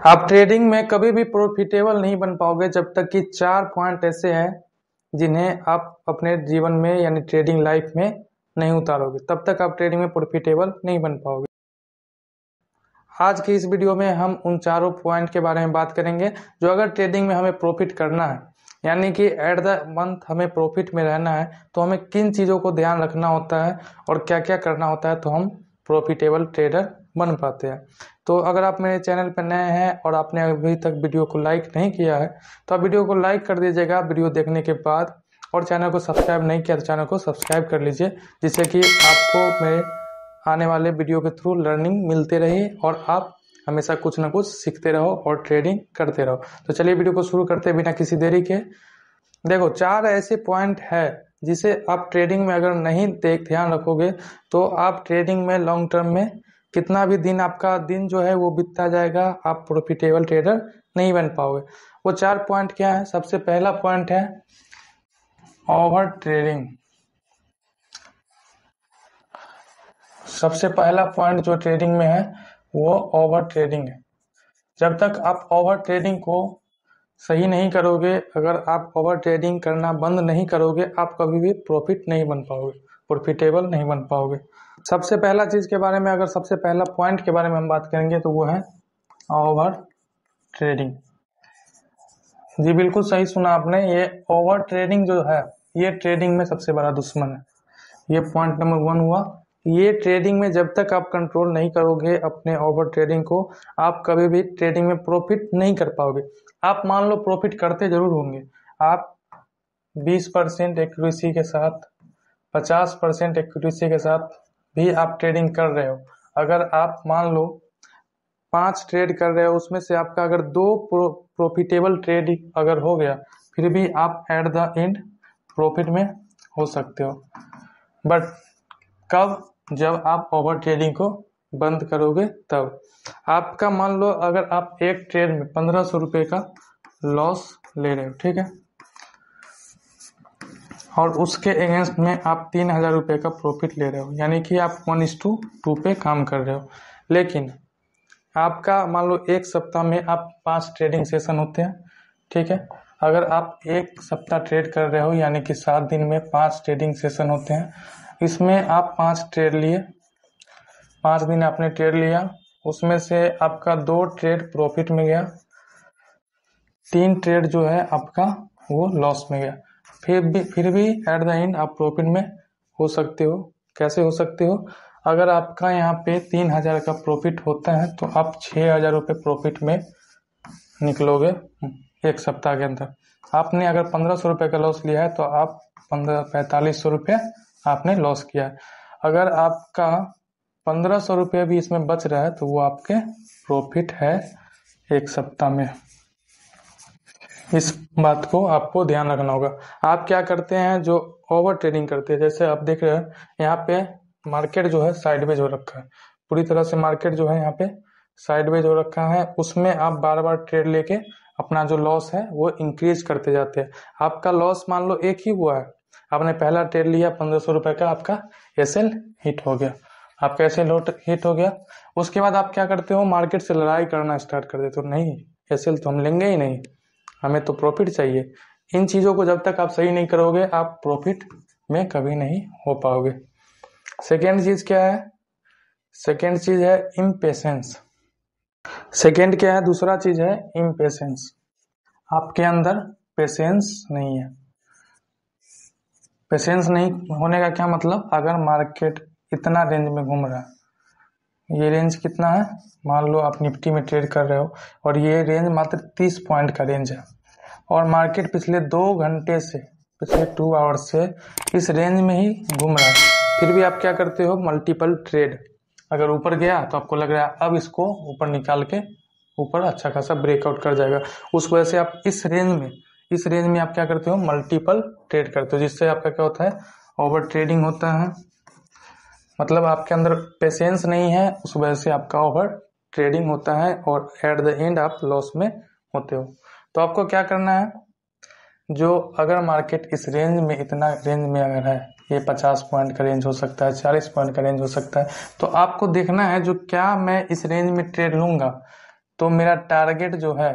आप ट्रेडिंग में कभी भी प्रॉफिटेबल नहीं बन पाओगे जब तक कि 4 पॉइंट ऐसे हैं जिन्हें आप अपने जीवन में यानी ट्रेडिंग लाइफ में नहीं उतारोगे, तब तक आप ट्रेडिंग में प्रॉफिटेबल नहीं बन पाओगे। आज की इस वीडियो में हम उन चारों पॉइंट के बारे में बात करेंगे जो अगर ट्रेडिंग में हमें प्रॉफिट करना है, यानी कि एट द मंथ हमें प्रॉफिट में रहना है, तो हमें किन चीज़ों को ध्यान रखना होता है और क्या क्या करना होता है तो हम प्रॉफिटेबल ट्रेडर बन पाते हैं। तो अगर आप मेरे चैनल पर नए हैं और आपने अभी तक वीडियो को लाइक नहीं किया है तो आप वीडियो को लाइक कर दीजिएगा वीडियो देखने के बाद, और चैनल को सब्सक्राइब नहीं किया तो चैनल को सब्सक्राइब कर लीजिए, जिससे कि आपको मेरे आने वाले वीडियो के थ्रू लर्निंग मिलते रहे और आप हमेशा कुछ ना कुछ सीखते रहो और ट्रेडिंग करते रहो। तो चलिए वीडियो को शुरू करते हैं बिना किसी देरी के। देखो, 4 ऐसे पॉइंट है जिसे आप ट्रेडिंग में अगर नहीं ध्यान रखोगे तो आप ट्रेडिंग में लॉन्ग टर्म में कितना भी दिन आपका दिन जो है वो बीतता जाएगा, आप प्रॉफिटेबल ट्रेडर नहीं बन पाओगे। वो 4 पॉइंट क्या है? सबसे पहला पॉइंट है ओवर ट्रेडिंग। सबसे पहला पॉइंट जो ट्रेडिंग में है वो ओवर ट्रेडिंग है। जब तक आप ओवर ट्रेडिंग को सही नहीं करोगे, अगर आप ओवर ट्रेडिंग करना बंद नहीं करोगे, आप कभी भी प्रॉफिट नहीं बन पाओगे, प्रॉफिटेबल नहीं बन पाओगे। सबसे पहला चीज के बारे में, अगर सबसे पहला पॉइंट के बारे में हम बात करेंगे तो वो है ओवर ट्रेडिंग। जी बिल्कुल सही सुना आपने, ये ओवर ट्रेडिंग जो है ये ट्रेडिंग में सबसे बड़ा दुश्मन है। ये पॉइंट नंबर 1 हुआ। ये ट्रेडिंग में जब तक आप कंट्रोल नहीं करोगे अपने ओवर ट्रेडिंग को, आप कभी भी ट्रेडिंग में प्रॉफिट नहीं कर पाओगे। आप मान लो प्रॉफिट करते जरूर होंगे, आप 20% एक्यूरेसी के साथ, 50% एक्यूरेसी के साथ भी आप ट्रेडिंग कर रहे हो। अगर आप मान लो 5 ट्रेड कर रहे हो, उसमें से आपका अगर 2 प्रॉफिटेबल ट्रेड अगर हो गया, फिर भी आप एट द एंड प्रॉफिट में हो सकते हो। बट कब? जब आप ओवर ट्रेडिंग को बंद करोगे तब। आपका मान लो अगर आप एक ट्रेड में 1500 रुपये का लॉस ले रहे हो, ठीक है, और उसके अगेंस्ट में आप 3000 रुपये का प्रॉफिट ले रहे हो, यानी कि आप 1:2 पे काम कर रहे हो। लेकिन आपका मान लो एक सप्ताह में आप 5 ट्रेडिंग सेशन होते हैं, ठीक है। अगर आप एक सप्ताह ट्रेड कर रहे हो यानी कि 7 दिन में 5 ट्रेडिंग सेशन होते हैं, इसमें आप 5 ट्रेड लिए, 5 दिन आपने ट्रेड लिया, उसमें से आपका 2 ट्रेड प्रॉफिट में गया, 3 ट्रेड जो है आपका वो लॉस में गया। फिर भी एट द एंड आप प्रॉफिट में हो सकते हो। कैसे हो सकते हो? अगर आपका यहाँ पे 3000 का प्रॉफिट होता है तो आप 6000 रुपये प्रॉफिट में निकलोगे एक सप्ताह के अंदर। आपने अगर 1500 रुपये का लॉस लिया है तो आप 4500 रुपये आपने लॉस किया है। अगर आपका 1500 रुपये भी इसमें बच रहा है तो वो आपके प्रॉफिट है एक सप्ताह में। इस बात को आपको ध्यान रखना होगा। आप क्या करते हैं जो ओवर ट्रेडिंग करते हैं, जैसे आप देख रहे हैं यहाँ पे मार्केट जो है साइडवेज हो रखा है, पूरी तरह से मार्केट जो है यहाँ पे साइडवेज हो रखा है, उसमें आप बार बार ट्रेड लेके अपना जो लॉस है वो इंक्रीज करते जाते हैं। आपका लॉस मान लो एक ही हुआ है, आपने पहला ट्रेड लिया 1500 रुपये का, आपका एसएल हिट हो गया, आपका एसएल हिट हो गया। उसके बाद आप क्या करते हो? मार्केट से लड़ाई करना स्टार्ट कर देते हो, नहीं एसएल तो हम लेंगे ही नहीं, हमें तो प्रॉफिट चाहिए। इन चीज़ों को जब तक आप सही नहीं करोगे आप प्रॉफिट में कभी नहीं हो पाओगे। सेकेंड चीज क्या है? सेकेंड चीज है इम्पेशेंस। सेकेंड क्या है? दूसरा चीज है इम्पेशेंस। आपके अंदर पेशेंस नहीं है। पेशेंस नहीं होने का क्या मतलब? अगर मार्केट इतना रेंज में घूम रहा है, ये रेंज कितना है? मान लो आप निफ्टी में ट्रेड कर रहे हो और ये रेंज मात्र 30 पॉइंट का रेंज है, और मार्केट पिछले 2 घंटे से, पिछले 2 आवर्स से इस रेंज में ही घूम रहा है, फिर भी आप क्या करते हो? Multiple trade. अगर ऊपर गया तो आपको लग रहा है अब इसको ऊपर निकाल के ऊपर अच्छा खासा ब्रेकआउट कर जाएगा, उस वजह से आप इस रेंज में आप क्या करते हो? मल्टीपल ट्रेड करते हो, जिससे आपका क्या होता है? ओवर ट्रेडिंग होता है। मतलब आपके अंदर पेशेंस नहीं है, उस वजह से आपका ओवर ट्रेडिंग होता है और एट द एंड आप लॉस में होते हो। तो आपको क्या करना है? जो अगर मार्केट इस रेंज में, इतना रेंज में अगर है, ये 50 पॉइंट का रेंज हो सकता है, 40 पॉइंट का रेंज हो सकता है, तो आपको देखना है जो क्या मैं इस रेंज में ट्रेड लूंगा, तो मेरा टारगेट जो है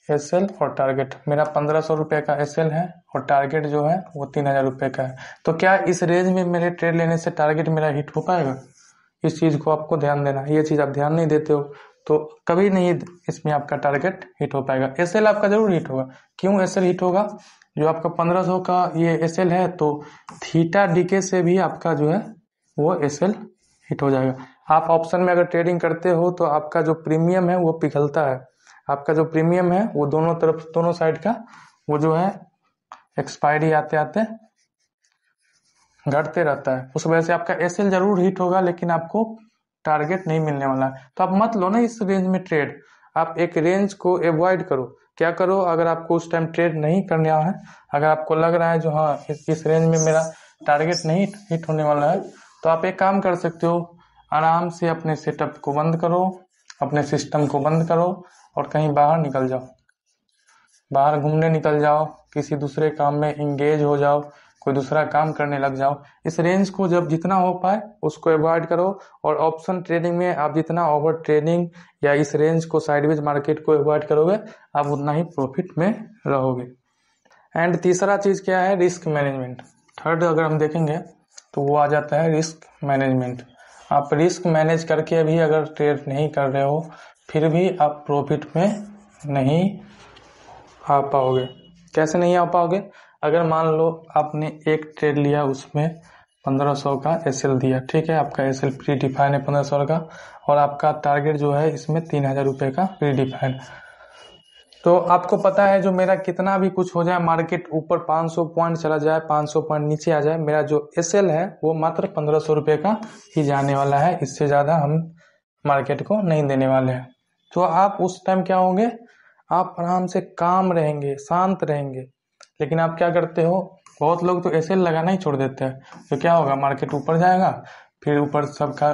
एसएल और टारगेट, मेरा 1500 रुपये का एसएल है और टारगेट जो है वो 3000 रुपये का है। तो क्या इस रेंज में मेरे ट्रेड लेने से टारगेट मेरा हिट हो पाएगा? इस चीज़ को आपको ध्यान देना, ये चीज़ आप ध्यान नहीं देते हो तो कभी नहीं इसमें आपका टारगेट हिट हो पाएगा। एसएल आपका जरूर हिट होगा। क्यों एसएल हिट होगा? जो आपका 1500 का ये एसएल है तो थीटा डीके से भी आपका जो है वो एसएल हिट हो जाएगा। आप ऑप्शन में अगर ट्रेडिंग करते हो तो आपका जो प्रीमियम है वो पिघलता है। आपका जो प्रीमियम है वो दोनों तरफ, दोनों साइड का वो जो है एक्सपायरी आते आते घटते रहता है। उस वजह से आपका एसएल जरूर हिट होगा लेकिन आपको टारगेट नहीं मिलने वाला है। तो आप मत लो ना इस रेंज में ट्रेड, आप एक रेंज को एवॉइड करो। क्या करो, अगर आपको उस टाइम ट्रेड नहीं करने है, अगर आपको लग रहा है जो हाँ इस रेंज में मेरा टारगेट नहीं हिट होने वाला है, तो आप एक काम कर सकते हो, आराम से अपने सेटअप को बंद करो, अपने सिस्टम को बंद करो और कहीं बाहर निकल जाओ, बाहर घूमने निकल जाओ, किसी दूसरे काम में इंगेज हो जाओ, कोई दूसरा काम करने लग जाओ। इस रेंज को जब जितना हो पाए उसको अवॉइड करो। और ऑप्शन ट्रेडिंग में आप जितना ओवर ट्रेडिंग या इस रेंज को साइडवेज मार्केट को अवॉइड करोगे आप उतना ही प्रॉफिट में रहोगे। एंड तीसरा चीज़ क्या है? Risk management. थर्ड अगर हम देखेंगे तो वो आ जाता है रिस्क मैनेजमेंट। आप रिस्क मैनेज करके भी अगर ट्रेड नहीं कर रहे हो फिर भी आप प्रॉफिट में नहीं आ पाओगे। कैसे नहीं आ पाओगे? अगर मान लो आपने एक ट्रेड लिया, उसमें 1500 का एसएल दिया, ठीक है, आपका एसएल प्री डिफाइन है 1500 का और आपका टारगेट जो है इसमें 3000 रुपये का प्री डिफाइन। तो आपको पता है जो मेरा कितना भी कुछ हो जाए, मार्केट ऊपर 500 पॉइंट चला जाए, 500 पॉइंट नीचे आ जाए, मेरा जो एसएल है वो मात्र 1500 रुपये का ही जाने वाला है। इससे ज़्यादा हम मार्केट को नहीं देने वाले हैं। तो आप उस टाइम क्या होंगे? आप आराम से काम रहेंगे, शांत रहेंगे। लेकिन आप क्या करते हो, बहुत लोग तो एसएल लगाना ही छोड़ देते हैं। तो क्या होगा, मार्केट ऊपर जाएगा, फिर ऊपर सबका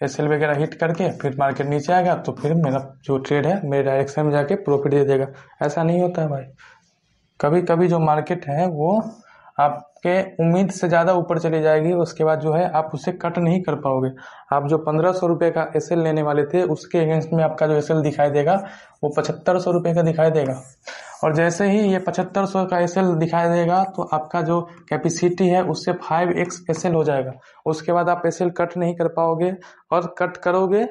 एसएल वगैरह हिट करके फिर मार्केट नीचे आएगा तो फिर मेरा जो ट्रेड है मेरे डायरेक्शन में जाके प्रॉफिट दे देगा। ऐसा नहीं होता है भाई। कभी कभी जो मार्केट है वो आपके उम्मीद से ज़्यादा ऊपर चली जाएगी, उसके बाद जो है आप उसे कट नहीं कर पाओगे। आप जो 1500 रुपये का एसएल लेने वाले थे उसके अगेंस्ट में आपका जो एसएल दिखाई देगा वो 7500 रुपये का दिखाई देगा। और जैसे ही ये 7500 का एसएल दिखाई देगा तो आपका जो कैपेसिटी है उससे 5x एसएल हो जाएगा। उसके बाद आप एसएल कट नहीं कर पाओगे और कट करोगे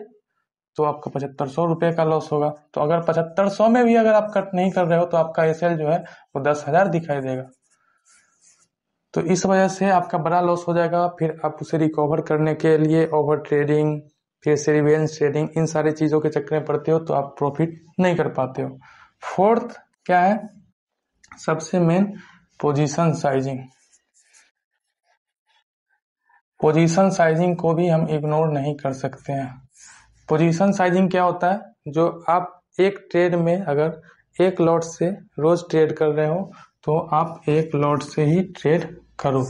तो आपका 7500 रुपये का लॉस होगा। तो अगर 7500 में भी अगर आप कट नहीं कर रहे हो तो आपका एसएल जो है वो 10,000 दिखाई देगा। तो इस वजह से आपका बड़ा लॉस हो जाएगा। फिर आप उसे रिकवर करने के लिए ओवर ट्रेडिंग, फिर से रिवेंज ट्रेडिंग, इन सारी चीज़ों के चक्कर में पड़ते हो तो आप प्रॉफिट नहीं कर पाते हो। फोर्थ क्या है? सबसे main position sizing. Position sizing को भी हम इग्नोर नहीं कर सकते हैं। पोजीशन साइजिंग क्या होता है? जो आप एक ट्रेड में अगर एक लॉट से रोज ट्रेड कर रहे हो तो आप एक लॉट से ही ट्रेड करो।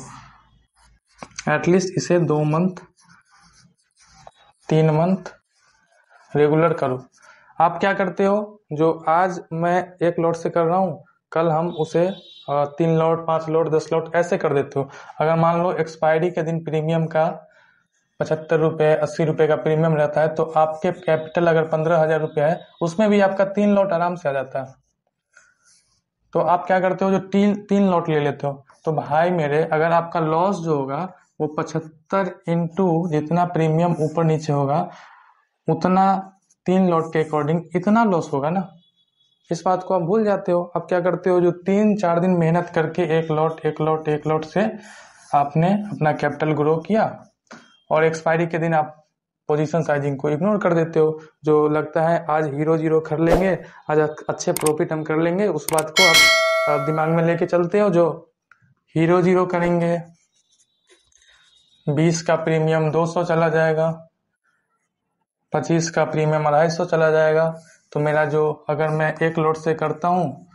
एटलीस्ट इसे 2 मंथ 3 मंथ रेगुलर करो। आप क्या करते हो, जो आज मैं एक लॉट से कर रहा हूँ कल हम उसे 3 लॉट 5 लॉट 10 लॉट ऐसे कर देते हो। अगर मान लो एक्सपायरी के दिन प्रीमियम का 75 रुपये 80 रुपये का प्रीमियम रहता है तो आपके कैपिटल अगर 15,000 रुपया है उसमें भी आपका 3 लॉट आराम से आ जाता है। तो आप क्या करते हो, जो तीन लॉट ले लेते हो। तो भाई मेरे, अगर आपका लॉस जो होगा वो 75 इंटू जितना प्रीमियम ऊपर नीचे होगा उतना 3 लॉट के अकॉर्डिंग इतना लॉस होगा ना। इस बात को आप भूल जाते हो। आप क्या करते हो, जो 3-4 दिन मेहनत करके एक लॉट से आपने अपना कैपिटल ग्रो किया और एक्सपायरी के दिन आप पोजीशन साइजिंग को इग्नोर कर देते हो। जो लगता है आज हीरो कर लेंगे, आज अच्छे प्रॉफिट हम कर लेंगे, उस बात को आप दिमाग में लेके चलते हो। जो हीरो करेंगे 20 का प्रीमियम 200 चला जाएगा, 25 का प्रीमियम 250 चला जाएगा। तो मेरा जो, अगर मैं एक लॉट से करता हूँ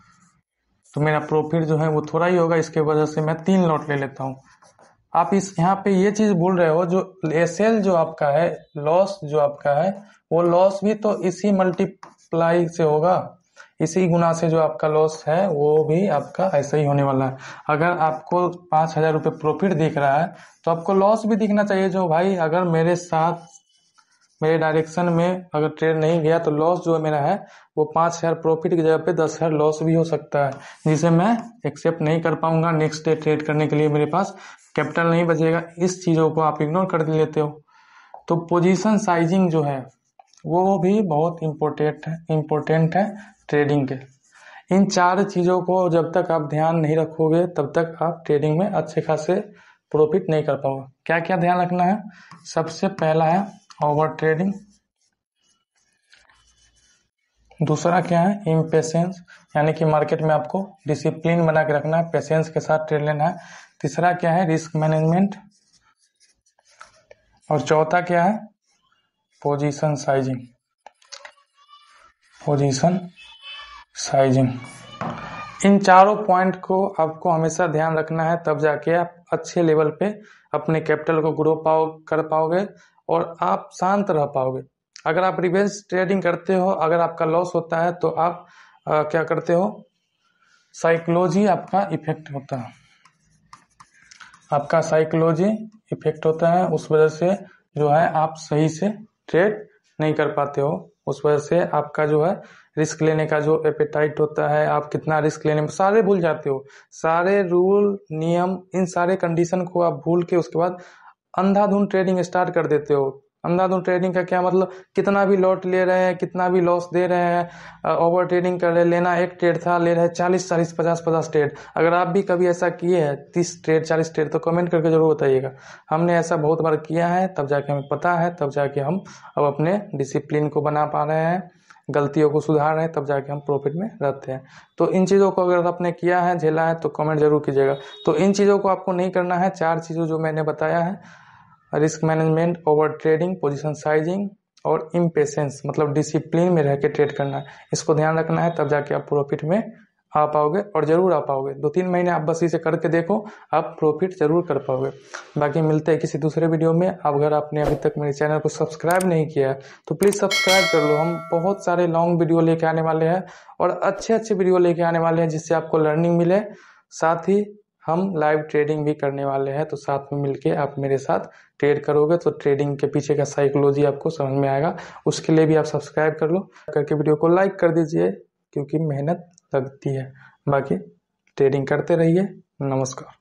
तो मेरा प्रॉफिट जो है वो थोड़ा ही होगा। इसके वजह से मैं 3 लॉट ले लेता हूँ। आप इस यहाँ पे ये चीज भूल रहे हो, जो एसएल जो आपका है, लॉस जो आपका है, वो लॉस भी तो इसी मल्टीप्लाई से होगा, इसी गुना से जो आपका लॉस है वो भी आपका ऐसा ही होने वाला है। अगर आपको 5,000 रुपये प्रॉफिट दिख रहा है तो आपको लॉस भी दिखना चाहिए। जो भाई, अगर मेरे साथ मेरे डायरेक्शन में अगर ट्रेड नहीं गया तो लॉस जो मेरा है वो 5,000 प्रॉफिट की जगह पे 10,000 लॉस भी हो सकता है, जिसे मैं एक्सेप्ट नहीं कर पाऊंगा। नेक्स्ट डे ट्रेड करने के लिए मेरे पास कैपिटल नहीं बचेगा। इस चीज़ों को आप इग्नोर कर लेते हो। तो पोजीशन साइजिंग जो है वो भी बहुत इम्पोर्टेंट है ट्रेडिंग के। इन 4 चीज़ों को जब तक आप ध्यान नहीं रखोगे तब तक आप ट्रेडिंग में अच्छे खासे प्रॉफिट नहीं कर पाओगे। क्या क्या ध्यान रखना है? सबसे पहला है ओवर ट्रेडिंग। दूसरा क्या है? इम्पेशेंस, यानी कि मार्केट में आपको डिसिप्लिन बना के रखना है, पेशेंस के साथ ट्रेड लेना है। तीसरा क्या है? Risk management. और चौथा क्या है? Position sizing. इन चारों पॉइंट को आपको हमेशा ध्यान रखना है, तब जाके आप अच्छे लेवल पे अपने कैपिटल को ग्रो कर पाओगे और आप शांत रह पाओगे। अगर आप रिवर्स ट्रेडिंग करते हो, अगर आपका लॉस होता है तो आप क्या करते हो? साइकोलॉजी आपका इफेक्ट होता है, आपका साइकोलॉजी इफेक्ट होता है। उस वजह से जो है आप सही से ट्रेड नहीं कर पाते हो। उस वजह से आपका जो है रिस्क लेने का जो एपेटाइट होता है, आप कितना रिस्क लेने में सारे भूल जाते हो। सारे रूल नियम, इन सारे कंडीशन को आप भूल के उसके बाद अंधाधुंध ट्रेडिंग स्टार्ट कर देते हो। अंधाधुंध ट्रेडिंग का क्या मतलब? कितना भी लॉट ले रहे हैं, कितना भी लॉस दे रहे हैं, ओवर ट्रेडिंग कर रहे हैं। लेना एक ट्रेड था, ले रहे हैं 40 50 ट्रेड। अगर आप भी कभी ऐसा किए हैं 30 ट्रेड 40 ट्रेड तो कमेंट करके जरूर बताइएगा। हमने ऐसा बहुत बार किया है, तब जाके हमें पता है, तब जाके हम अब अपने डिसिप्लिन को बना पा रहे हैं, गलतियों को सुधार रहे हैं, तब जाके हम प्रॉफिट में रहते हैं। तो इन चीज़ों को अगर आपने किया है, झेला है, तो कमेंट जरूर कीजिएगा। तो इन चीज़ों को आपको नहीं करना है। 4 चीज़ों जो मैंने बताया है, risk management, over trading, position sizing और इम्पेशेंस, मतलब डिसिप्लिन में रह के ट्रेड करना है। इसको ध्यान रखना है, तब जाके आप प्रॉफिट में आ पाओगे और जरूर आ पाओगे। 2-3 महीने आप बस इसे करके देखो, आप प्रॉफिट जरूर कर पाओगे। बाकी मिलते हैं किसी दूसरे वीडियो में। अब अगर आपने अभी तक मेरे चैनल को सब्सक्राइब नहीं किया है तो प्लीज़ सब्सक्राइब कर लो। हम बहुत सारे लॉन्ग वीडियो लेके आने वाले हैं और अच्छे वीडियो लेके आने वाले हैं, जिससे आपको लर्निंग मिले। साथ ही हम लाइव ट्रेडिंग भी करने वाले हैं, तो साथ में मिलके आप मेरे साथ ट्रेड करोगे तो ट्रेडिंग के पीछे का साइकोलॉजी आपको समझ में आएगा। उसके लिए भी आप सब्सक्राइब कर लो, करके वीडियो को लाइक कर दीजिए, क्योंकि मेहनत लगती है। बाकी ट्रेडिंग करते रहिए। नमस्कार।